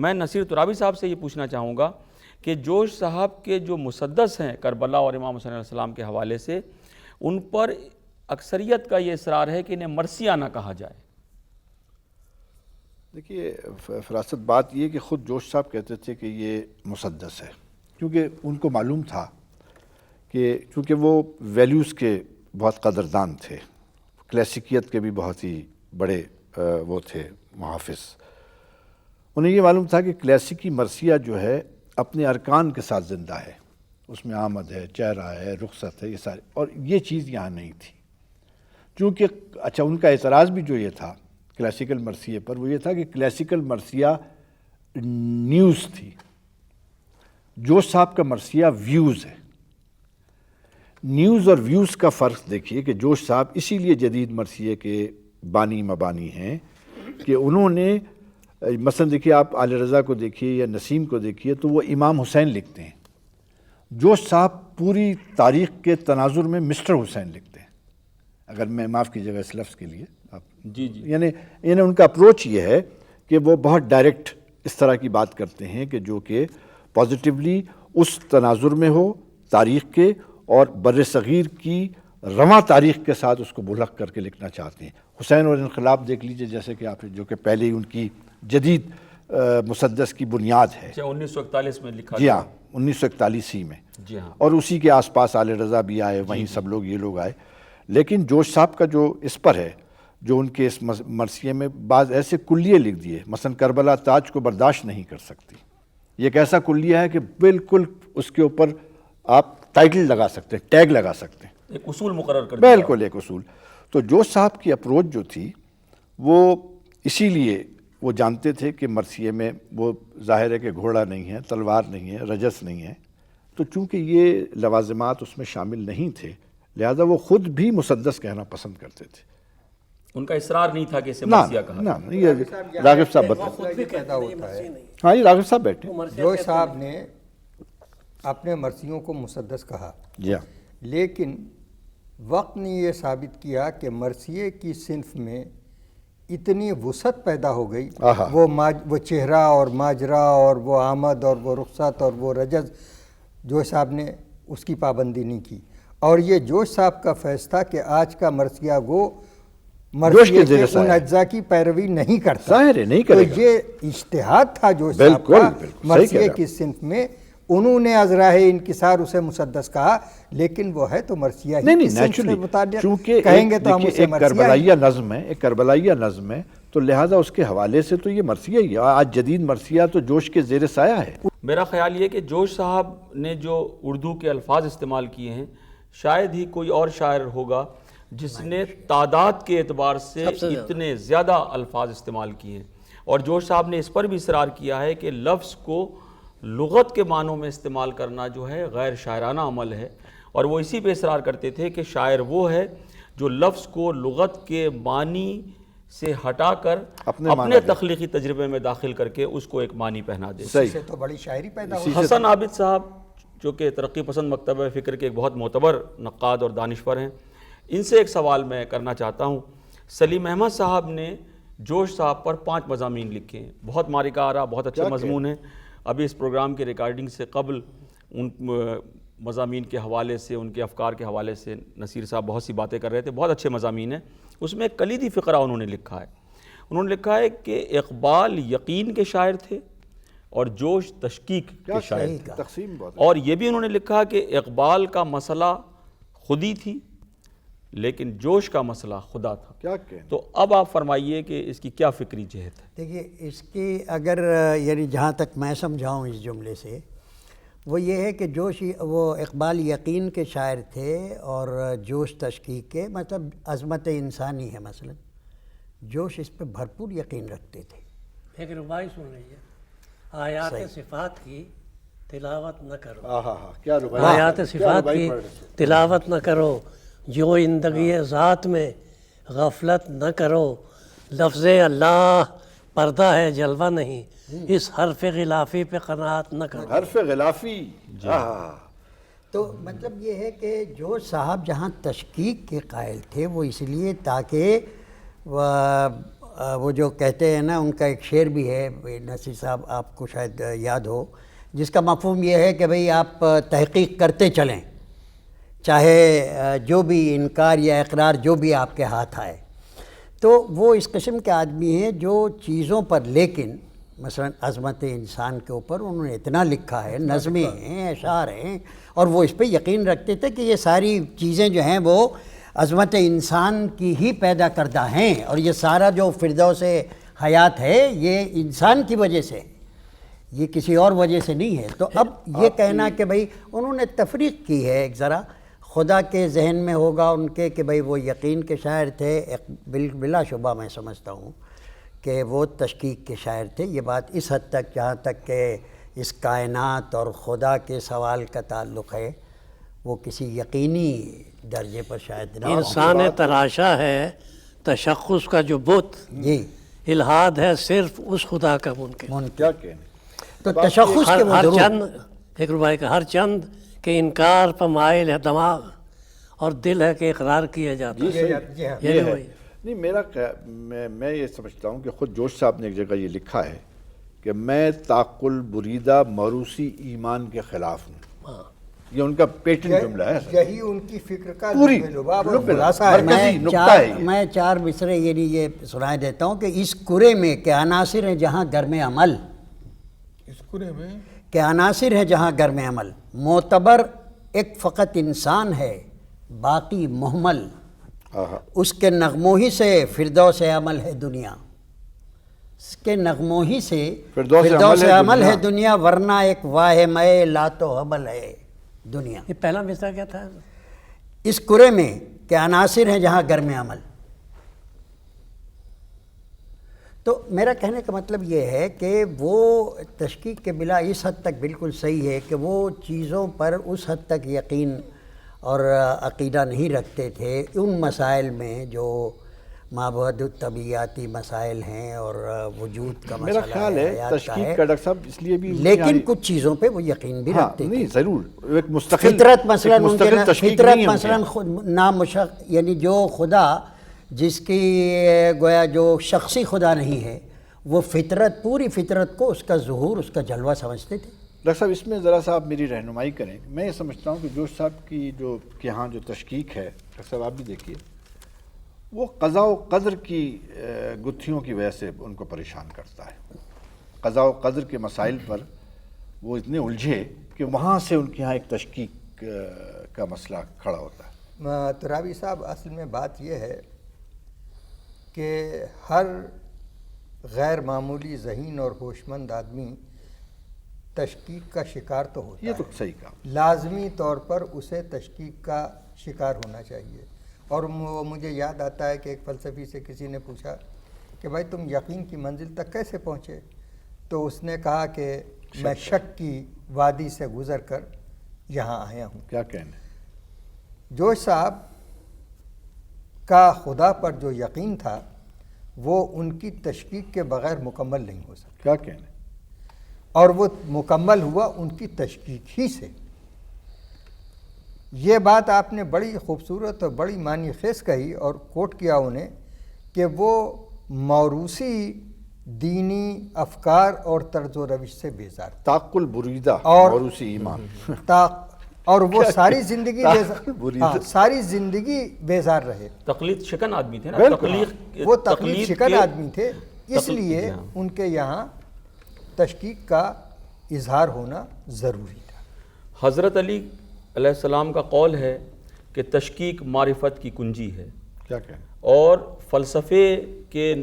میں نصیر ترابی صاحب سے یہ پوچھنا چاہوں گا کہ جوش صاحب کے جو مسدس ہیں کربلا اور امام حسین علیہ السلام کے حوالے سے، ان پر اکثریت کا یہ اصرار ہے کہ انہیں مرثیہ نہ کہا جائے۔ دیکھیے فراست، بات یہ کہ خود جوش صاحب کہتے تھے کہ یہ مسدس ہے، کیونکہ ان کو معلوم تھا کہ چونکہ وہ ویلیوز کے بہت قدردان تھے، کلاسیکیت کے بھی بہت ہی بڑے وہ تھے محافظ، انہیں یہ معلوم تھا کہ کلاسیکی مرثیہ جو ہے اپنے ارکان کے ساتھ زندہ ہے، اس میں آمد ہے، چہرہ ہے، رخصت ہے، یہ سارے، اور یہ چیز یہاں نہیں تھی۔ چونکہ اچھا ان کا اعتراض بھی جو یہ تھا کلاسیکل مرثیے پر، وہ یہ تھا کہ کلاسیکل مرثیہ نیوز تھی، جوش صاحب کا مرثیہ ویوز ہے۔ نیوز اور ویوز کا فرق دیکھیے کہ جوش صاحب اسی لیے جدید مرثیے کے بانی مبانی ہیں کہ انہوں نے مثلا دیکھیے آپ آل رضا کو دیکھیے یا نسیم کو دیکھیے تو وہ امام حسین لکھتے ہیں، جوش صاحب پوری تاریخ کے تناظر میں مسٹر حسین لکھتے ہیں، اگر میں معاف کیجیے گا اس لفظ کے لیے آپ جی یعنی ان کا اپروچ یہ ہے کہ وہ بہت ڈائریکٹ اس طرح کی بات کرتے ہیں کہ جو کہ پازیٹیولی اس تناظر میں ہو تاریخ کے، اور بر صغیر کی رواں تاریخ کے ساتھ اس کو ملحق کر کے لکھنا چاہتے ہیں۔ حسین اور انقلاب دیکھ لیجئے، جیسے کہ آپ جو کہ پہلے ہی ان کی جدید مسدس کی بنیاد ہے، 1941 میں لکھا جی ہاں 1941 میں، جی ہاں، اور اسی کے آس پاس آل رضا بھی آئے، وہیں سب لوگ یہ لوگ آئے۔ لیکن جوش صاحب کا جو اس پر ہے، جو ان کے اس مرثیے میں بعض ایسے کلیے لکھ دیے، مثلا کربلا تاج کو برداشت نہیں کر سکتی، یہ ایک ایسا کلیہ ہے کہ بالکل اس کے اوپر آپ ٹائٹل لگا سکتے ہیں، ٹیگ لگا سکتے ہیں، ایک اصول مقرر کر دیا، بالکل ایک اصول۔ تو جوش صاحب کی اپروچ جو تھی وہ اسی لیے وہ جانتے تھے کہ مرثیے میں وہ ظاہر ہے کہ گھوڑا نہیں ہے، تلوار نہیں ہے، رجس نہیں ہے، تو چونکہ یہ لوازمات اس میں شامل نہیں تھے، لہذا وہ خود بھی مسدس کہنا پسند کرتے تھے۔ ان کا اصرار نہیں تھا کہ اسے مرثیہ کہا جائے۔ نہ یہ راغب صاحب بتائیں۔ خود بھی پیدا ہوتا ہے۔ ہاں یہ راغب صاحب بیٹھے۔ جوش صاحب نے اپنے مرثیوں کو مسدس کہا، جی ہاں، لیکن وقت نے یہ ثابت کیا کہ مرثیے کی صنف میں اتنی وسعت پیدا ہو گئی، وہ چہرہ اور ماجرا اور وہ آمد اور وہ رخصت اور وہ رجز، جوش صاحب نے اس کی پابندی نہیں کی، اور یہ جوش صاحب کا فیصلہ کہ آج کا مرثیہ گو مرثیے کے ان اجزاء کی پیروی نہیں کرتا، ظاہر ہے نہیں کرے گا۔ تو یہ اجتہاد تھا جوش صاحب کا مرثیے کی صنف میں، انہوں نے از راہ انکسار اسے مسدس کہا، لیکن وہ ہے تو مرثیہ ہی کی صنف سے متعلق، چونکہ کہیں گے تو ہم اسے ایک مرثیہ کربلائیہ نظم ہے، ایک کربلائیہ نظم ہے، تو لہٰذا اس کے حوالے سے تو یہ مرثیہ ہی ہے۔ آج جدید مرثیہ تو جوش کے زیر سایہ ہے۔ میرا خیال یہ کہ جوش صاحب نے جو اردو کے الفاظ استعمال کیے ہیں، شاید ہی کوئی اور شاعر ہوگا جس نے تعداد کے اعتبار سے اتنے زیادہ الفاظ استعمال کیے ہیں، اور جوش صاحب نے اس پر بھی اصرار کیا ہے کہ لفظ کو لغت کے معنوں میں استعمال کرنا جو ہے غیر شاعرانہ عمل ہے، اور وہ اسی پہ اصرار کرتے تھے کہ شاعر وہ ہے جو لفظ کو لغت کے معنی سے ہٹا کر اپنے تخلیقی تجربے میں داخل کر کے اس کو ایک معنی پہنا دے۔ اس سے تو بڑی شاعری پیدا ہو۔ حسن عابد صاحب جو کہ ترقی پسند مکتبہ فکر کے ایک بہت معتبر نقاد اور دانشور ہیں، ان سے ایک سوال میں کرنا چاہتا ہوں۔ سلیم احمد صاحب نے جوش صاحب پر 5 مضامین لکھے ہیں، بہت مارکہ آرا، بہت اچھے مضمون ہیں۔ ابھی اس پروگرام کی ریکارڈنگ سے قبل ان مضامین کے حوالے سے، ان کے افکار کے حوالے سے نصیر صاحب بہت سی باتیں کر رہے تھے، بہت اچھے مضامین ہیں۔ اس میں ایک کلیدی فقرہ انہوں نے لکھا ہے، انہوں نے لکھا ہے کہ اقبال یقین کے شاعر تھے اور جوش تشکیک کے شاعر تھے، اور یہ بھی انہوں نے لکھا کہ اقبال کا مسئلہ خودی تھی لیکن جوش کا مسئلہ خدا تھا۔ تو اب آپ فرمائیے کہ اس کی کیا فکری جہت ہے؟ دیکھیے اس کی اگر یعنی جہاں تک میں سمجھاؤں اس جملے سے، وہ یہ ہے کہ جوش وہ اقبال یقین کے شاعر تھے اور جوش تشکیک کے، مطلب عظمت انسانی ہے مثلا، جوش اس پہ بھرپور یقین رکھتے تھے۔ ایک ربائی سن لیجیے، آیات صفات کی تلاوت نہ کرو، آیات صفات کی تلاوت نہ کرو، جو زندگی ذات میں غفلت نہ کرو، لفظ اللہ پردہ ہے جلوہ نہیں، اس حرف غلافی پہ قناعت نہ کرو۔ حرف غلافی، تو مطلب یہ ہے کہ جوش صاحب جہاں تشکیک کے قائل تھے وہ اس لیے تاکہ وہ جو کہتے ہیں نا، ان کا ایک شعر بھی ہے نصیر صاحب، آپ کو شاید یاد ہو، جس کا مفہوم یہ ہے کہ بھئی آپ تحقیق کرتے چلیں، چاہے جو بھی انکار یا اقرار جو بھی آپ کے ہاتھ آئے. تو وہ اس قسم کے آدمی ہیں جو چیزوں پر، لیکن مثلا عظمت انسان کے اوپر انہوں نے اتنا لکھا ہے، نظمیں ہیں، اشعار ہیں، اور وہ اس پہ یقین رکھتے تھے کہ یہ ساری چیزیں جو ہیں وہ عظمت انسان کی ہی پیدا کردہ ہیں، اور یہ سارا جو فردوس حیات ہے یہ انسان کی وجہ سے، یہ کسی اور وجہ سے نہیں ہے. تو اب یہ کہنا کہ بھئی انہوں نے تفریق کی ہے ایک ذرا، خدا کے ذہن میں ہوگا ان کے کہ بھئی وہ یقین کے شاعر تھے، بلا شبہ میں سمجھتا ہوں کہ وہ تشکیک کے شاعر تھے. یہ بات اس حد تک جہاں تک کہ اس کائنات اور خدا کے سوال کا تعلق ہے، وہ کسی یقینی درجے پر شاید نہ ہو. انسان تلاشا ہے تشخص کا جو بت، جی الہاد ہے صرف اس خدا کا ممکن. کیا کہنے. تو تشخص کے وہ ہر ضرور چند ایک روایت کا ہر چند کہ انکار پر مائل ہے دماغ، اور دل ہے کہ اقرار کیا جاتا ہے. یہ ہے. نہیں، میرا میں یہ سمجھتا ہوں کہ خود جوش صاحب نے ایک جگہ یہ لکھا ہے کہ میں تعقل بریدہ موروثی ایمان کے خلاف ہوں. یہ ان کا پیٹنٹ جملہ ہے. یہی ان کی فکر کا پوری لباب اور لب خلاصہ ہے. مرکزی نقطہ ہے یہ. میں چار مصرے یعنی یہ سنائے دیتا ہوں کہ اس کرے میں کہ عناصر ہیں جہاں گرم عمل، اس کرے میں کہ عناصر ہیں جہاں گرم عمل، معتبر ایک فقط انسان ہے باقی محمل، اس کے نغموں ہی سے فردوس عمل ہے دنیا، اس کے نغموں ہی سے فردوس عمل ہے دنیا، ورنہ ایک واہم لات و حمل ہے دنیا. یہ پہلا مصرع کیا تھا؟ اس کرے میں کہ عناصر ہیں جہاں گرم عمل. تو میرا کہنے کا مطلب یہ ہے کہ وہ تشکیک کے بلا اس حد تک بالکل صحیح ہے کہ وہ چیزوں پر اس حد تک یقین اور عقیدہ نہیں رکھتے تھے ان مسائل میں جو مابعد الطبیعیاتی مسائل ہیں اور وجود کا مسئلہ میرا خیال ہے تشکیک کا ڈاکٹر صاحب اس لیے بھی، لیکن کچھ چیزوں پہ وہ یقین بھی رکھتے تھے. نہیں ضرور ایک مستقل فطرت مثلا فطرت مثلا نامشخص، یعنی جو خدا جس کی گویا جو شخصی خدا نہیں ہے، وہ فطرت، پوری فطرت کو اس کا ظہور، اس کا جلوہ سمجھتے تھے. ڈاکٹر صاحب اس میں ذرا سا آپ میری رہنمائی کریں. میں یہ سمجھتا ہوں کہ جوش صاحب کی جو کہ ہاں جو تشکیک ہے، ڈاکٹر صاحب آپ بھی دیکھیے، وہ قضاء و قدر کی گتھیوں کی وجہ سے ان کو پریشان کرتا ہے. قضاء و قدر کے مسائل پر وہ اتنے الجھے کہ وہاں سے ان کے ہاں ایک تشکیک کا مسئلہ کھڑا ہوتا ہے. ترابی صاحب، اصل میں بات یہ ہے کہ ہر غیر معمولی ذہین اور ہوشمند آدمی تشکیک کا شکار تو ہوتا ہے. یہ تو صحیح کہا. لازمی طور پر اسے تشکیک کا شکار ہونا چاہیے. اور مجھے یاد آتا ہے کہ ایک فلسفی سے کسی نے پوچھا کہ بھائی تم یقین کی منزل تک کیسے پہنچے؟ تو اس نے کہا کہ میں شک کی وادی سے گزر کر یہاں آیا ہوں. کیا کہنے. جوش صاحب کا خدا پر جو یقین تھا وہ ان کی تشکیک کے بغیر مکمل نہیں ہو سکتا. کیا کہنے. اور وہ مکمل ہوا ان کی تشکیک ہی سے. یہ بات آپ نے بڑی خوبصورت اور بڑی معنی خیز کہی اور کوٹ کیا انہیں کہ وہ موروثی دینی افکار اور طرز و روش سے بیزار، تعقل بریدہ موروثی ایمان، اور وہ ساری زندگی ساری زندگی بیزار رہے. تقلید شکن آدمی تھے نا. وہ تقلید شکن آدمی تھے، اس لیے ان کے یہاں تشکیک کا اظہار ہونا ضروری تھا. حضرت علی علیہ السلام کا قول ہے کہ تشکیک معرفت کی کنجی ہے. کیا کہنا. اور فلسفے کے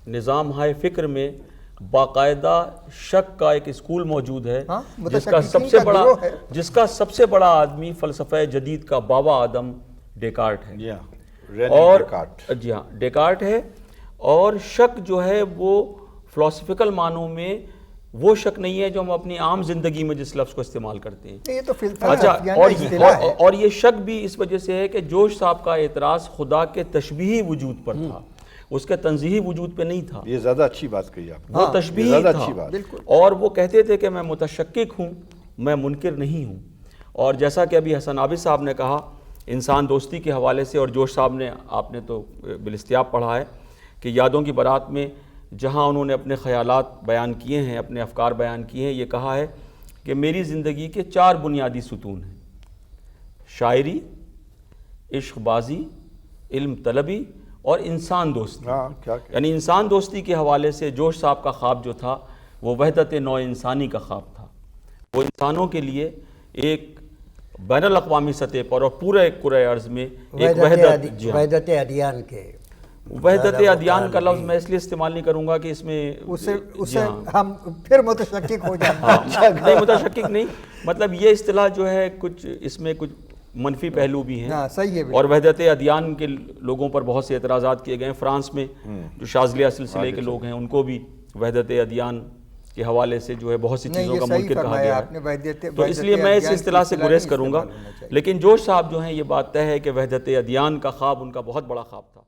نظام ہائے فکر میں باقاعدہ شک کا ایک اسکول موجود ہے جس کا سب سے بڑا آدمی فلسفہ جدید کا بابا آدم ڈیکارٹ ہے. اور جی ہاں ڈیکارٹ ہے. اور شک جو ہے وہ فلسفیکل معنوں میں وہ شک نہیں ہے جو ہم اپنی عام زندگی میں جس لفظ کو استعمال کرتے ہیں. یہ تو اچھا، اور یہ شک بھی اس وجہ سے ہے کہ جوش صاحب کا اعتراض خدا کے تشبیہی وجود پر تھا، اس کے تنزیہی وجود پہ نہیں تھا. یہ زیادہ اچھی بات کہی آپ. وہ تشبیہی تھا. اور وہ کہتے تھے کہ میں متشکک ہوں، میں منکر نہیں ہوں. اور جیسا کہ ابھی حسن عابد صاحب نے کہا انسان دوستی کے حوالے سے، اور جوش صاحب نے آپ نے تو بالاستیاب پڑھا ہے کہ یادوں کی بارات میں جہاں انہوں نے اپنے خیالات بیان کیے ہیں، اپنے افکار بیان کیے ہیں، یہ کہا ہے کہ میری زندگی کے 4 بنیادی ستون ہیں: شاعری، عشق بازی، علم طلبی اور انسان دوستی۔ یعنی انسان دوستی کے حوالے سے جوش صاحب کا خواب جو تھا وہ وحدت نوع انسانی کا خواب تھا۔ وہ انسانوں کے لیے ایک بین الاقوامی سطح پر اور پورے کرۂ ارض میں ایک وحدت ادیان کے وحدت ادیان کا لفظ میں اس لیے استعمال نہیں کروں گا کہ اس میں اسے ہم پھر متشکک ہو جائیں گے۔ نہیں، متشکک نہیں، مطلب یہ اصطلاح جو ہے کچھ اس میں کچھ منفی پہلو بھی ہیں، صحیح ہے، اور وحدت ادیان کے لوگوں پر بہت سے اعتراضات کیے گئے ہیں۔ فرانس میں جو شاذلیہ سلسلے کے لوگ ہیں ان کو بھی وحدت ادیان کے حوالے سے جو ہے بہت سی چیزوں کا منکر کہا گیا ہے، تو اس لیے میں اس اصطلاح سے گریز کروں گا۔ لیکن جوش صاحب جو ہیں یہ بات طے ہے کہ وحدت ادیان کا خواب ان کا بہت بڑا خواب تھا۔